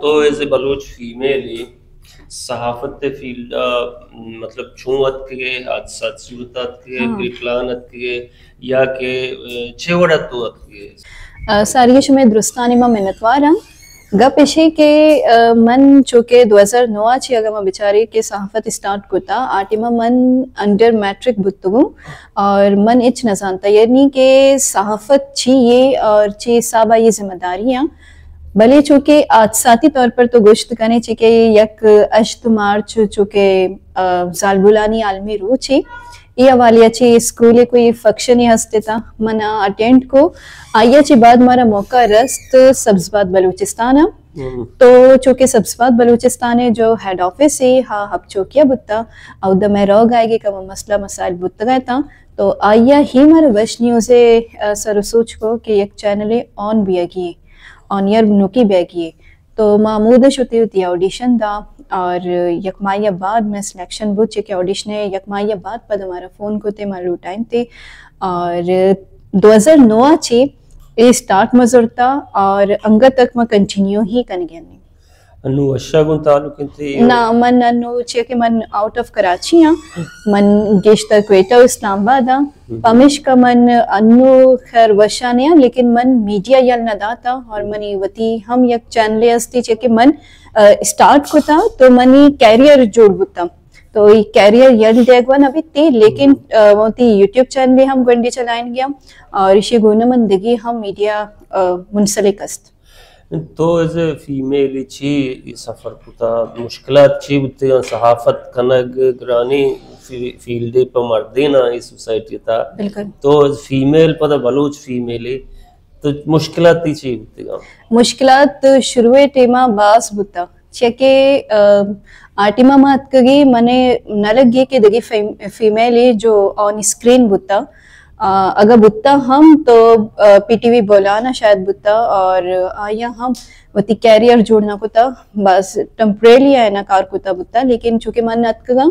तो as a Baloch female ही सहाफत फील्ड मतलब छूअत के हादसात सूरत के हाँ ग्रिफलानत के या के छेवड़त के सारियश में दुरुस्तानी में मिन्नतवारा गपेशे के मन चूँकि 2009 ची अगर मैं बेचारी के सहाफत स्टार्ट कुता आटिमा मन अंडर मैट्रिक बुत्तुगु और मन इच न जानता यानी के सहाफत ची ये और ची साबा ये जिम्मेदारियां भले चूँकि आदसाती तौर पर तो गोश्त कने ची के यक अश्त मार्च चूँकि जालबुलानी आलमी रू ची ये वालिया ची स्कूले कोई फंक्शन ही हस्ते था मना अटेंड को आया ची बाद हमारा मौका रस्त सब्जबाद बलूचिस्तान तो चूँकि सब्जबाद बलूचिस्तान है जो हेड ऑफिस है हाँ हब चौकिया बुत्ता और द मैं रोग आएगी कम मसला मसाइल बुत्ता गया था तो आया ही हमारा वश न्यूज़े सर सोच को कि एक चैनल है ऑन भी आगी ऑन ईयर नुकी बैगी तो मामूद शुती होती ऑडिशन दा और यकमाया बाद में सिलेक्शन बुच के ऑडिशन है यकमाया बाद पर हमारा फ़ोन को ते मालू टाइम थे और 2009 ची ये स्टार्ट मजूरता और अंग तक मैं कंटिन्यू ही कर गया नहीं अनु अशा गुन तालुक इंते ना मन अनु चे के मन आउट ऑफ कराची या मन गेश्तर क्वेटा इस्लामाबाद पमिश का मन अनु खैर वशा ने लेकिन मन मीडिया यल न दाता और मनी वती हम यक चैनल अस्ती चे के मन स्टार्ट को था तो मनी कैरियर जोड़ बुता तो ये कैरियर यल देखवन अभी ते लेकिन वो ती यूट्यूब चैनल हम गंडी चलाएं गया और इसी गुना मन दिगी हम मीडिया मुंसलिक अस्त तो एज ए फीमेल ची सफर कुता मुश्किलात ची बुते सहाफत कनग ग्रानी फील्ड पर मर्देना इस सोसाइटी था तो फीमेल पर बलूच फीमेल तो मुश्किलात ची बुते मुश्किलात शुरुए टेमा बास बुता चेके आटिमा मात कगी मने नलगी के दगी फीमेल जो ऑन स्क्रीन बुता अगर बुत्ता हम तो पीटीवी बोलाना शायद बुत्ता और आया हम वती कैरियर जोड़ना कुता बस टेम्परेली है ना कार कुता बुत्ता लेकिन चूंकि मन अतकगा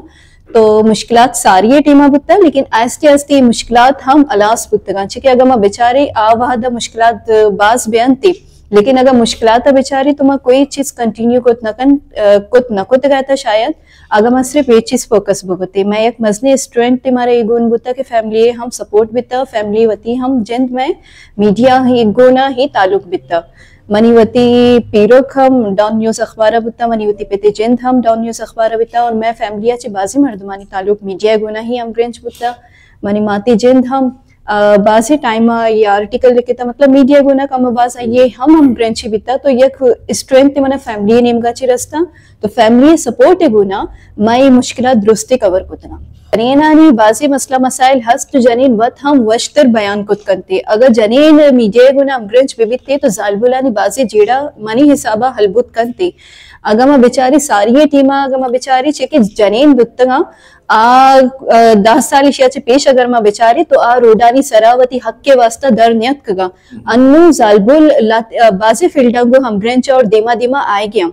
तो मुश्किलात सारी टीमा बुत्ता लेकिन आस्ते आस्ते मुश्किलात हम अलास बुत्तगा कि अगर मैं बेचारे आवादा मुश्किलात बास बयान थे लेकिन अगर मुश्किलात बेचारी तो मैं कोई चीज कंटिन्यू कुत न गया था शायद अगर मैं सिर्फ एक चीज फोकस भुगती मैं एक मजनी स्टूडेंट हमारे गुण बुता के फैमिली हम सपोर्ट बिता फैमिली वती हम जिंद में मीडिया ही गुना ही ताल्लुक बिता मनीवती पीरोक हम डाउन न्यूज अखबार बुता मनीवती पेते जिंद हम डाउन न्यूज अखबार बिता और मैं फैमिलिया ची बाजी मर्दमानी ताल्लुक मीडिया गुना ही हम ब्रेंच बुता मनी माती जिंद हम बाज़ी टाइम ये आर्टिकल लिखे था मतलब मीडिया गुना कम बाज़ ये हम ब्रेंची बिता तो ये स्ट्रेंथ मना फैमिली नेम का चिरस्ता तो फैमिली सपोर्ट है गुना मैं मुश्किलात दुरुस्ती कवर कुतना जनीनानी बाज़ी मसला मसाइल हस्त जनीन वत हम वश्तर बयान कुत करते अगर जनीन मीडिया गुना ब्रेंच बिबिते तो जालबुलानी बाज़ी जेड़ा मनी हिसाबा हलबुत करते अगर मैं बेचारी सारी टीमा अगर मैं बेचारी चेके जनीन बुत्तगा 10 साल इशियाचे पेश अगर मैं बेचारी तो रोडानी सरावती हक के वास्ता दर नियत कगा अन्नु जालबुल बाजी फील्डंगो हम ब्रेंच और देमा देमा आए गया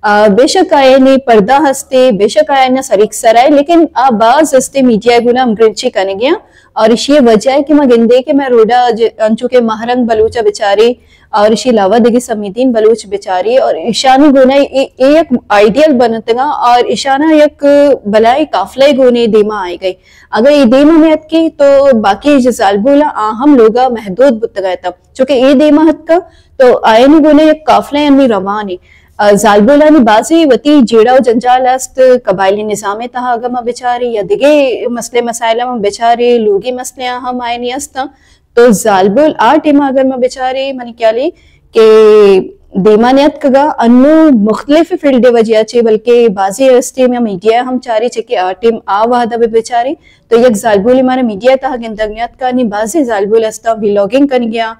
बेशक आए ने पर्दा हस्ते बेशक आए ना सरीक सराय लेकिन बाज हस्ते मीडिया गुना हम ब्रेंची करने गया और इसी वजह है कि मैं गिंदे के मैं रोडा अंचू के महरंग बलूचा बेचारी और इसी लावा देगी समीदीन बलूच बेचारी और ईशानी गुना एक आइडियल बनतगा और ईशाना एक बलाई काफले गुने देमा आई गई अगर ये देमा में हत की तो बाकी जालबुला हम लोगा महदूद बुत गया था चूंकि ये देमा हत का तो आए नहीं गुने एक काफले अन्नी रवानी जालबुलानी बाजी वती जेड़ा जंजाल अस्त कबायली निज़ामे तहा अगर मैं बेचारी या दिगे मसले मसाइला में बेचारे लोगी मसले हम आए नहीं अस्ता तो जालबुल टीमा अगर मैं बेचारे मनी क्या ली के देमानियत कगा अन्नु मुख्तलिफ फील्ड वजह चे बल्कि बाजी रस्ते में मीडिया हम चारे चे के टीम वादा बे बेचारे तो यक जालबुल हमारे मीडिया तहा गिंदगनियत का नहीं बाजी जालबुल अस्ता व्लॉगिंग कर गया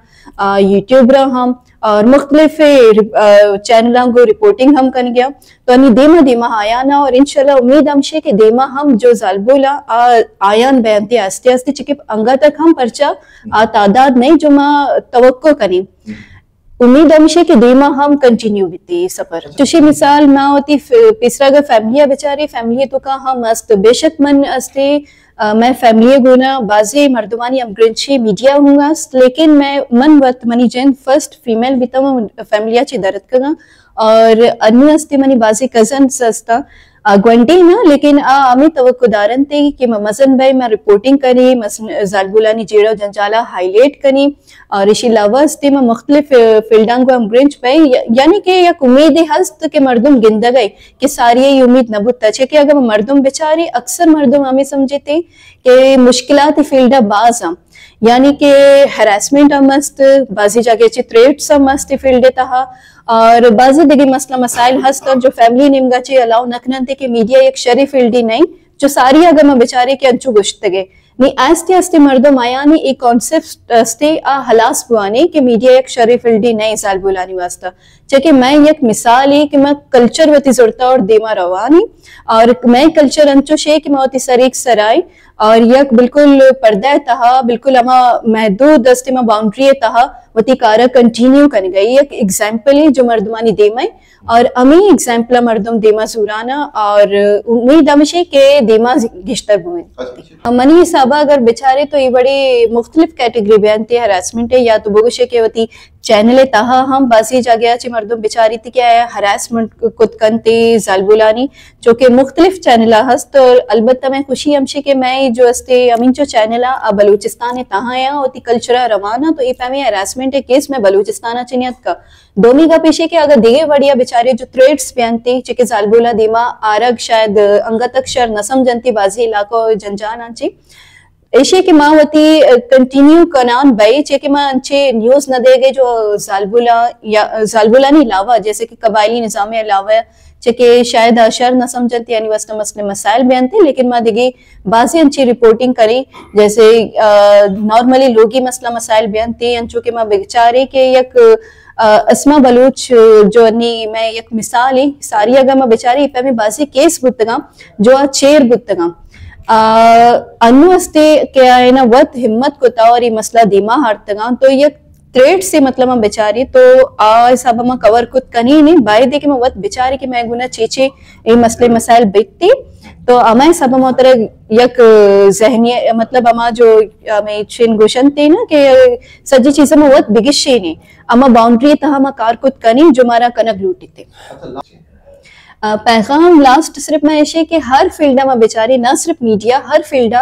यूट्यूब हम और मुख्तलिफ चैनलों को रिपोर्टिंग हम कर गया तो अन्नी देमा देमा आया ना और इंशाल्लाह उम्मीद हमशे के देमा हम जो जालबुला आयान बयानती आस्ते आस्ते चिके अंगा तक हम पर्चा तादाद नहीं जो मा तवक्को करें उम्मीद हमेशा कि देमा हम कंटिन्यू बीते सफर तुशी मिसाल ना होती पिसरा अगर फैमिली बेचारी फैमिली तो का हम मस्त बेशक मन अस्ते मैं फैमिली गुना बाजे मर्दमानी अमग्रेंची मीडिया हूँगा लेकिन मैं मन वत मनी जैन फर्स्ट फीमेल बिता फैमिलिया ची दरद कगा और अन्य अस्ते मनी बाजी कजन्स अस्ता ग्वंटी ना लेकिन आमी तवक्कुदारन थे कि मसन भाई मैं रिपोर्टिंग करी मसन जालबुलानी जेड़ा जंजाला हाईलाइट करी और इसी अलावा अस्ते में मुख्तलिफ फील्डां को हम ग्रेंच पे यानी कि एक उम्मीद हस्त के मर्दुम गिंदा गए कि सारी ये उम्मीद न बुता छे कि अगर मर्दुम बेचारे अक्सर मर्दुम हमें समझते कि मुश्किलात फील्डा बाज़ यानी कि हरासमेंट मस्त बाजी जगह थ्रेट्स मस्त फील्ड तहा और बाजी दिगी मसला मसाइल हस्त जो फैमिली निमगाचे अलाउ नखनते कि मीडिया एक शरी फील्डी नहीं जो सारी अगर मैं बेचारे के अंचु गुश्तगे नी आस्ते आस्ते मर्दो मायानी एक कॉन्सेप्ट अस्ते हलास बुआने कि मीडिया एक शरी फील्डी नहीं साल बुलानी वास्ता चाहे मैं एक मिसाल है कि मैं कल्चर वती जुड़ता और देमा रवानी और मैं कल्चर अंचो शे कि मैं वती सरीक सराय और यक बिल्कुल पर्दा तहा बिल्कुल अमा महदूद दस्ते में बाउंड्री तहा वती कार कंटिन्यू कर गई एक एग्जाम्पल है जो मर्दमानी देमा और अमी एग्जाम्पल मर्दम देमा सुराना और उम्मीद हमेशा के देमा गिश्तर बुए मनी हिसाबा अगर बेचारे तो ये बड़ी मुख्तलिफ कैटेगरी बयान थे हरासमेंट है या तो बोगशे के वती चैनल तहा हम बासी जागया ची मर्दम बेचारी थी क्या है हरासमेंट कुतकनते जालबुलानी जो कि मुख्तलिफ चैनल हस्त और अलबत्ता मैं खुशी हमशे के मैं जो अस्ते अमीन जो चैनल बलूचिस्तान तहा या होती कल्चरा रवाना तो ये में हरासमेंट केस में बलूचिस्तान चिनियत का दोमी का पेशे के अगर दिगे बढ़िया बेचारे जो थ्रेड्स बयानते चिके जालबुला दिमा आरग शायद अंगतक्षर नसम जनती बाजी इलाको जंजान आंची ऐसे कि माँ वती कंटिन्यू कनान भाई चे कि माँ अच्छे न्यूज न देगे जो जालबुला नहीं लावा जैसे कि कबायली निजाम अलावा चे कि शायद अशर न समझते यानी वस्ता मसले मसाइल बयान थे लेकिन माँ दिगी बाजी अच्छी रिपोर्टिंग करी जैसे नॉर्मली लोगी मसला मसाइल बयान थे अंचो के माँ बेचारे के एक अस्मा बलूच जो नी मैं एक मिसाल है सारी अगर मैं बेचारी पे में बाजी केस बुतगा जो चेर बुतगा अनु अस्ते क्या है ना वत हिम्मत को था और ये मसला धीमा हारतगा तो ये थ्रेड से मतलब हम बेचारी तो सब हम कवर कुछ कनी नहीं बाय दे के मैं वत बेचारी के मैं गुना चेचे ये मसले मसाइल बिकती तो हमारे सब हम उतर यक जहनी मतलब हमा जो हमें चिन गोशन थे ना कि सजी चीजें में वत बिगिशे नहीं अमा बाउंड्री था हम कार कुछ कनी जो हमारा कनक लूटी थे पैगाम लास्ट सिर्फ मैं ऐसे कि हर फील्ड में बेचारी ना सिर्फ मीडिया हर फील्ड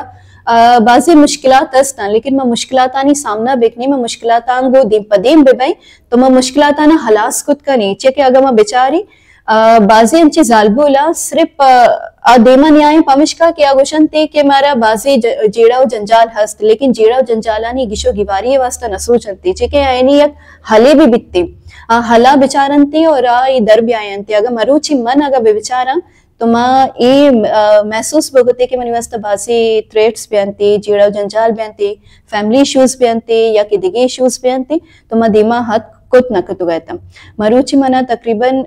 बाजी मुश्किलात हस्ता लेकिन मैं मुश्किलातानी सामना बेकनी में मुश्किलातांगो दीम पदीम बेबाई तो मैं मुश्किलाताना हलास कुछ का नीचे के अगर मैं बेचारी बाजी अंचे जालबुला सिर्फ देमा न्याय पमिशका के आगोशन थे कि मारा बाजी जेड़ा जंजाल हस्त लेकिन जेड़ा जंजालानी गिशो गिवारी वास्ता नसो चलती चे के आयनी एक हले भी बिकते हला बिचारनते और ये दर भी आयनते अगर मरुची मन अगर बेचारा तो माँ ये महसूस भगते कि मनी वास्ता बासी थ्रेट्स बयानते जेड़ा जंजाल बयानते फैमिली इश्यूज बयानते या कि दिगे इश्यूज बयानते तो माँ दिमा हाथ कुत नकत गया था मरुची मना तकरीबन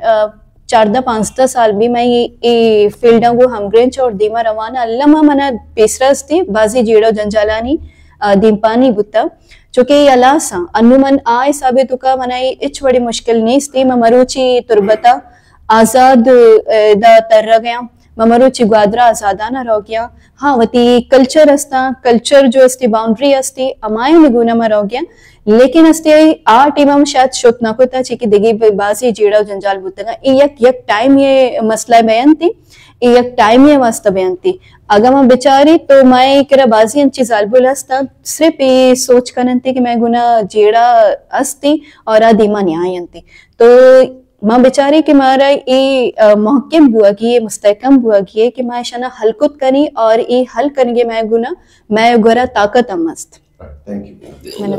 4-5 साल भी मैं ये फील्ड को हमग्रेंच और दीमा रवाना अल्लाह मना पेसरस थी बाजी जेड़ा जंजालानी दीमपानी बुत्ता चूंकि अलासा अनुमन आय साबित का मनाई इच बड़ी मुश्किल नहीं थी मरुची तुरबता आजाद दा तर गया मरुची ग्वादरा आजादाना रह गया हाँ वती कल्चर अस्ता कल्चर जो अस्ती बाउंड्री अस्ती अमाय निगुना में रह गया लेकिन अस्ते आ टीम शायद शुत ना कोता ची कि दिगी बासी जेड़ा जंजाल बुतगा एक टाइम ये मसला बयान थी एक टाइम ये वास्ता बयान थी अगर मैं बेचारी तो मैं करा बाजी अंची जालबुल हस्ता सिर्फ ये सोच करनती कि मैं गुना जेड़ा अस्ती और आदिमा न्याय अंती तो माँ बेचारी के मारा ये महकम बुआ की ये मुस्तहकम बुआ की कि मैं शना हलकुत करी और ये हल करेंगे मैं गुना मैं गुरा ताकत अमस्त थैंक यू मैंने